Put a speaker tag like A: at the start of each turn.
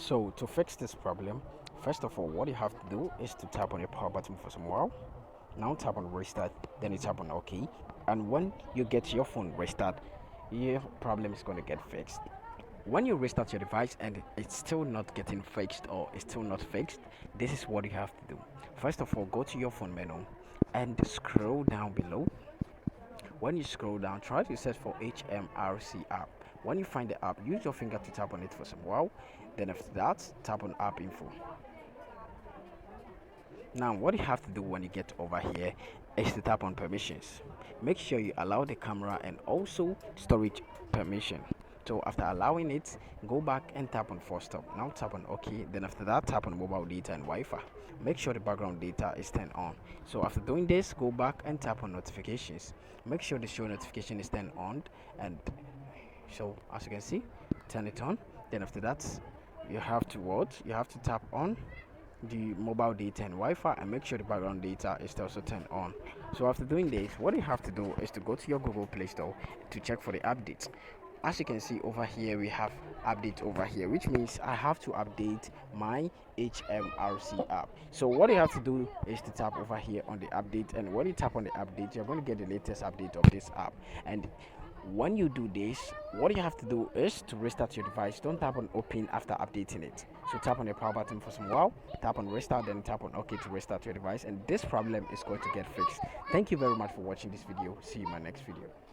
A: So to fix this problem, first of all, what you have to do is to tap on the power button for some while. Now tap on restart, then you tap on OK. And when you get your phone restart, your problem is going to get fixed. When you restart your device and it's still not getting fixed or it's still not fixed, this is what you have to do. First of all, go to your phone menu and scroll down below. When you scroll down, try to search for HMRC app. When you find the app, use your finger to tap on it for some while. Then after that, tap on app info. Now what you have to do when you get over here is to tap on permissions. Make sure you allow the camera and also storage permission. So after allowing it, go back and tap on force stop. Now tap on OK. Then after that, tap on mobile data and Wi-Fi. Make sure the background data is turned on. So after doing this, go back and tap on notifications. Make sure the show notification is turned on, and so as you can see, turn it on. Then after that, you have to tap on the mobile data and Wi-Fi and make sure the background data is also turned on. So after doing this, what you have to do is to go to your Google Play Store to check for the updates. As you can see over here, we have update over here, which means I have to update my HMRC app. So what you have to do is to tap over here on the update, and when you tap on the update, you're going to get the latest update of this app. And when you do this, what you have to do is to restart your device. Don't tap on open after updating it. So tap on the power button for some while, tap on restart, then tap on OK to restart your device, and this problem is going to get fixed. Thank you very much for watching this video. See you in my next video.